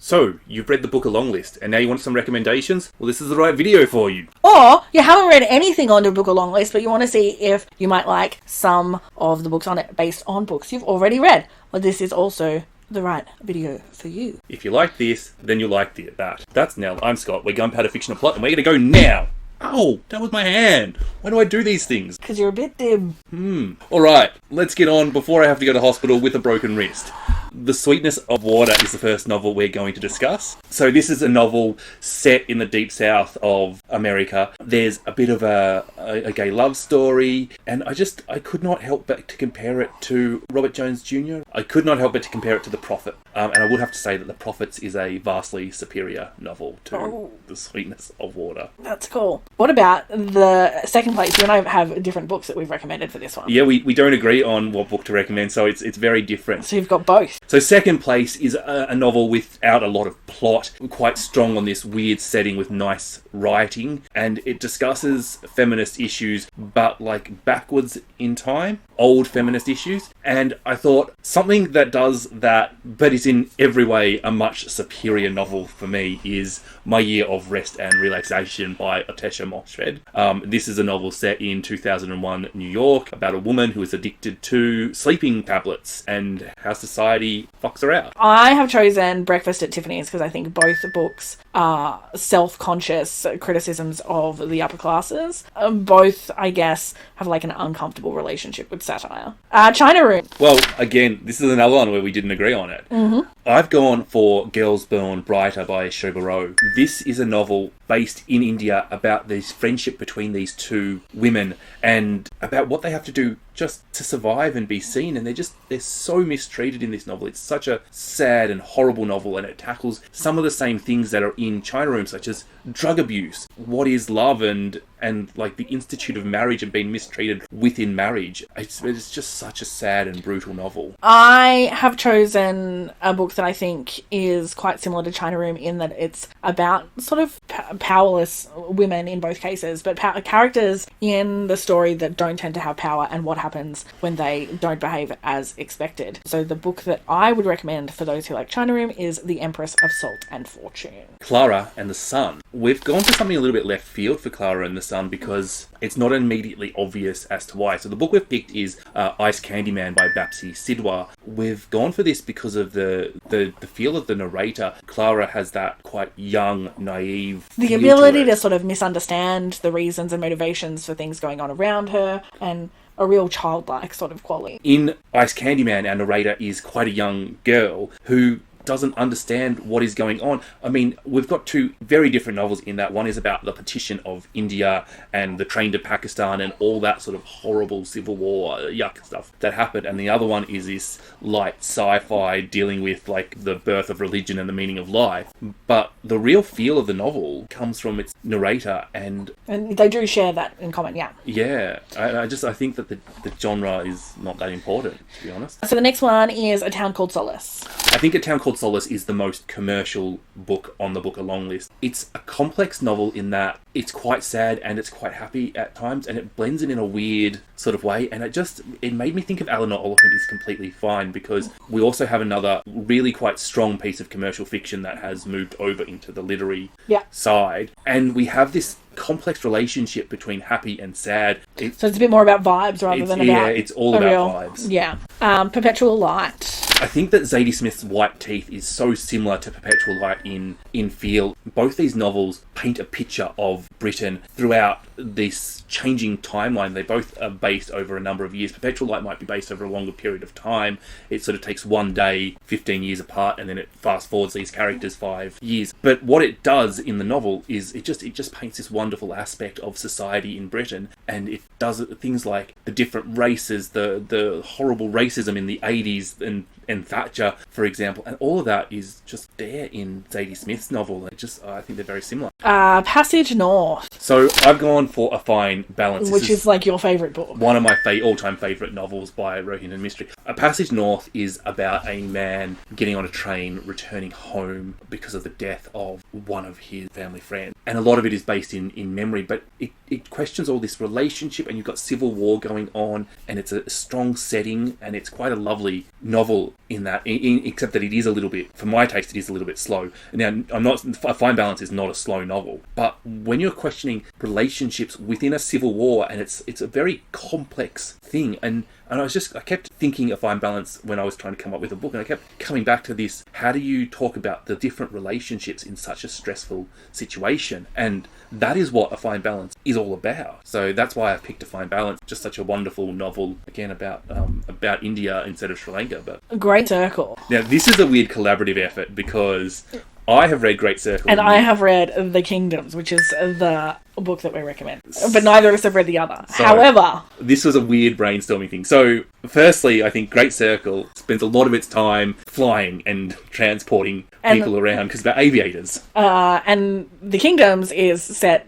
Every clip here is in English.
So, you've read the book A Longlist, and now you want some recommendations? Well, this is the right video for you. Or you haven't read anything on the book A Longlist, but you want to see if you might like some of the books on it based on books you've already read. Well, this is also the right video for you. If you like this, then you like that. That's Nell. I'm Scott. We're Gunpowder, Fiction, and Plot, and we're going to go now. Ow, that was my hand. Why do I do these things? Because you're a bit dim. Alright, let's get on before I have to go to hospital with a broken wrist. The Sweetness of Water is the first novel we're going to discuss. So this is a novel set in the deep south of America. There's a bit of a gay love story, and I could not help but to compare it to Robert Jones Jr. I could not help but to compare it to The Prophet. And I would have to say that The Prophets is a vastly superior novel to The Sweetness of Water. That's cool. What about the second place? You and I have different books that we've recommended for this one. Yeah, we don't agree on what book to recommend, so it's very different. So you've got both. So second place is a novel without a lot of plot, quite strong on this weird setting with nice writing, and it discusses feminist issues, but like backwards in time, old feminist issues. And I thought something that does that, but is in every way a much superior novel for me, is My Year of Rest and Relaxation by Otesha Moshfegh. This is a novel set in 2001 New York about a woman who is addicted to sleeping tablets and how society fucks her out. I have chosen Breakfast at Tiffany's because I think both books are self-conscious criticisms of the upper classes. Both, I guess, have like an uncomfortable relationship with satire. China Room. Well, again, this is another one where we didn't agree on it. I've gone for Girls Born Brighter by Ishiguro. This is a novel based in India about this friendship between these two women and about what they have to do just to survive and be seen, and they're so mistreated in this novel. It's such a sad and horrible novel, and it tackles some of the same things that are in China Room, such as drug abuse, what is love, and like the institute of marriage and being mistreated within marriage. It's just such a sad and brutal novel. I have chosen a book that I think is quite similar to China Room in that it's about sort of powerless women in both cases, but characters in the story that don't tend to have power and what happens when they don't behave as expected. So the book that I would recommend for those who like China Room is The Empress of Salt and Fortune. Klara and the Sun. We've gone for something a little bit left field for Klara and the Sun because it's not immediately obvious as to why. So the book we've picked is Ice Candy Man by Bapsi Sidhwa. We've gone for this because of the feel of the narrator. Klara has that quite young, naive... The ability to sort of misunderstand the reasons and motivations for things going on around her, and a real childlike sort of quality. In Ice Candy Man, our narrator is quite a young girl who doesn't understand what is going on. I mean, we've got two very different novels in that. One is about the partition of India and the train to Pakistan and all that sort of horrible civil war yuck stuff that happened, and the other one is this light sci-fi dealing with like the birth of religion and the meaning of life. But the real feel of the novel comes from its narrator, and they do share that in common. Yeah, I think that the genre is not that important, to be honest. So the next one is A Town Called Solace. I think A Town Called Solace is the most commercial book on the Book A Longlist. It's a complex novel in that it's quite sad and it's quite happy at times, and it blends in a weird sort of way, and it made me think of Eleanor Oliphant is Completely Fine, because we also have another really quite strong piece of commercial fiction that has moved over into the literary side, and we have this complex relationship between happy and sad. So it's a bit more about vibes rather than about... Yeah, it's all about vibes. Yeah. Perpetual Light. I think that Zadie Smith's White Teeth is so similar to Perpetual Light in feel. Both these novels paint a picture of Britain throughout this changing timeline. They both are based over a number of years. Perpetual Light might be based over a longer period of time. It sort of takes one day, 15 years apart, and then it fast forwards these characters 5 years. But what it does in the novel is it just paints this wonderful aspect of society in Britain, and it does things like the different races, the horrible racism in the 80s and Thatcher, for example, and all of that is just there in Zadie Smith's novel. I think they're very similar. Passage North. So I've gone for A Fine Balance, which is like your favourite book. One of my all-time favourite novels by Rohingya Mystery. A Passage North is about a man getting on a train, returning home because of the death of one of his family friends. And a lot of it is based in memory, but it questions all this relationship, and you've got civil war going on, and it's a strong setting, and it's quite a lovely novel. in that, except that it is a little bit, for my taste, it is a little bit slow. Now, A Fine Balance is not a slow novel, but when you're questioning relationships within a civil war, and it's a very complex thing, and I kept thinking A Fine Balance when I was trying to come up with a book, and I kept coming back to this, how do you talk about the different relationships in such a stressful situation? And that is what A Fine Balance is all about. So that's why I picked A Fine Balance. Just such a wonderful novel, again, about India instead of Sri Lanka. But Great Circle. now, this is a weird collaborative effort, because I have read Great Circle. And I have read The Kingdoms, which is the book that we recommend. But neither of us have read the other. So, however, this was a weird brainstorming thing. So, firstly, I think Great Circle spends a lot of its time flying and transporting people around because they're aviators. And The Kingdoms is set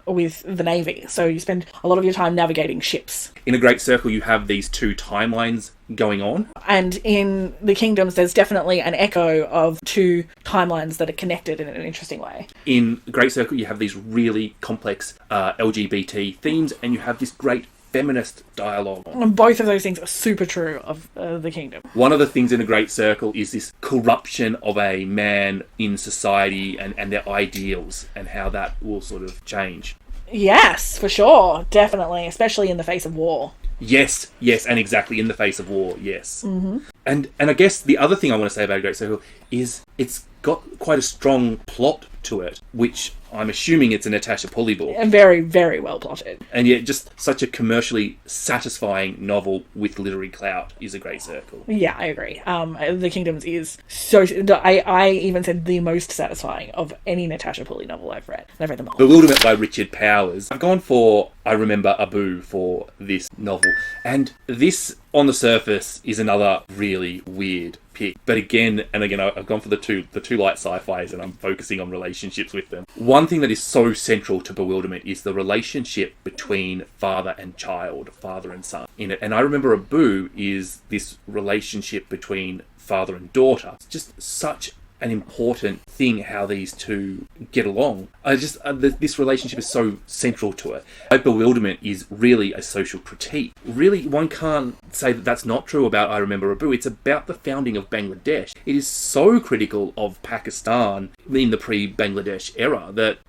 with the Navy, so you spend a lot of your time navigating ships. In A Great Circle, you have these two timelines going on. And in The Kingdoms, there's definitely an echo of two timelines that are connected in an interesting way. In Great Circle, you have these really complex LGBT themes, and you have this great feminist dialogue. And both of those things are super true of The Kingdom. One of the things in A Great Circle is this corruption of a man in society and their ideals, and how that will sort of change. Yes, for sure. Definitely. Especially in the face of war. Yes, and exactly, in the face of war, yes. Mm-hmm. And I guess the other thing I want to say about A Great Circle is it's got quite a strong plot to it, which I'm assuming it's a Natasha Pulley book. And very, very well plotted. And yet just such a commercially satisfying novel with literary clout is A Great Circle. Yeah, I agree. The Kingdoms is so... I even said the most satisfying of any Natasha Pulley novel I've read. And I've read them all. Bewilderment by Richard Powers. I've gone for I Remember Abu for this novel. And this, on the surface, is another really weird pick. But again, I've gone for the two light sci-fis, and I'm focusing on relationships with them. One thing that is so central to Bewilderment is the relationship between father and child, father and son in it. And I Remember Abu is this relationship between father and daughter. It's just such an important thing how these two get along. This relationship is so central to it. Bewilderment is really a social critique. Really, one can't say that that's not true about I Remember Abu. It's about the founding of Bangladesh. It is so critical of Pakistan in the pre-Bangladesh era that,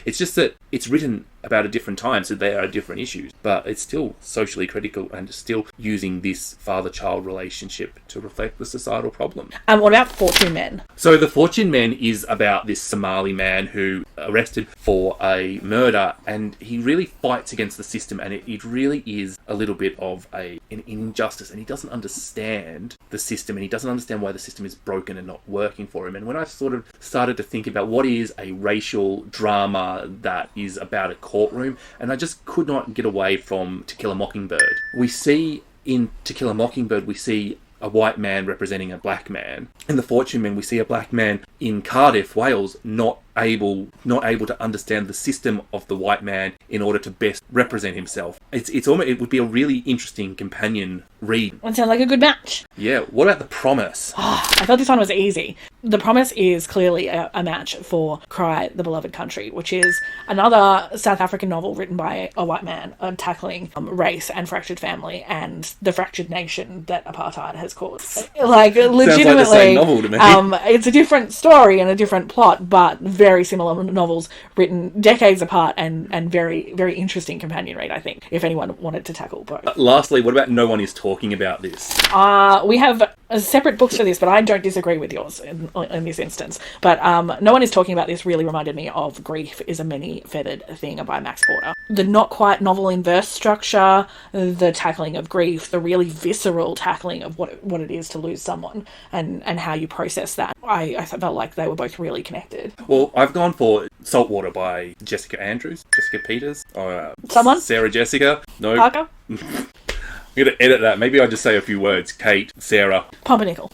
it's just that it's written about a different time, so they are different issues. But it's still socially critical and still using this father-child relationship to reflect the societal problem. And what about Fortune Men? So The Fortune Men is about this Somali man who arrested for a murder, and he really fights against the system, and it really is a little bit of an injustice, and he doesn't understand the system, and he doesn't understand why the system is broken and not working for him. And when I sort of started to think about what is a racial drama that is about a courtroom, and I just could not get away from To Kill a Mockingbird. In To Kill a Mockingbird, we see a white man representing a black man. In The Fortune Men, we see a black man in Cardiff, Wales, not able to understand the system of the white man in order to best represent himself. It would be a really interesting companion read. That sounds like a good match. Yeah. What about The Promise? I thought this one was easy. The Promise is clearly a match for Cry, the Beloved Country, which is another South African novel written by a white man tackling race and fractured family and the fractured nation that apartheid has caused. Legitimately, sounds like the same novel to me. It's a different story and a different plot, but very similar novels written decades apart and very, very interesting companion read, I think, if anyone wanted to tackle both. Lastly, what about No One Is Talking About This? We have separate books for this, but I don't disagree with yours in this instance. But No One Is Talking About This really reminded me of Grief is a Many-Feathered Thing by Max Porter. The not quite novel in verse structure, the tackling of grief, the really visceral tackling of what it is to lose someone and how you process that. I felt like they were both really connected. Well, I've gone for Saltwater by Jessica Peters, or Someone? Sarah Jessica. No. Parker? I'm going to edit that. Maybe I'll just say a few words. Kate, Sarah. Pumpernickel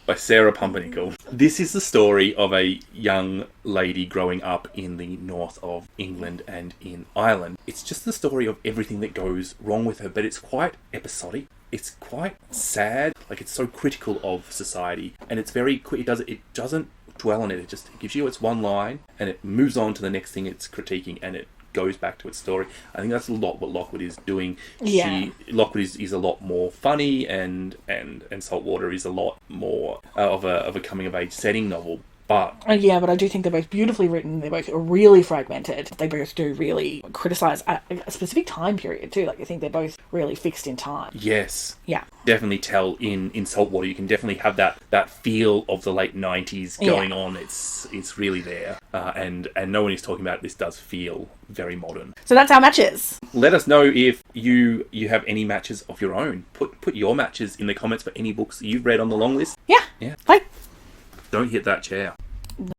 By Sarah Pumpernickel. This is the story of a young lady growing up in the north of England and in Ireland. It's just the story of everything that goes wrong with her, but it's quite episodic. It's quite sad. It's so critical of society, and it's very quick. It doesn't dwell on it. It gives you its one line, and it moves on to the next thing it's critiquing, and it goes back to its story. I think that's a lot what Lockwood is doing. Yeah. Lockwood is a lot more funny, and Saltwater is a lot more of a coming of age setting novel. But yeah, but I do think they're both beautifully written. They're both really fragmented. They both do really criticise a specific time period too. Like, I think they're both really fixed in time. yes, Yeah. definitely tell in Saltwater. You can definitely have that feel of the late 90s going on. It's really there, and no one is talking about it. This does feel very modern. So that's our matches. Let us know if you have any matches of your own. Put your matches in the comments for any books you've read on the long list. Yeah. Yeah. Bye. Don't hit that chair.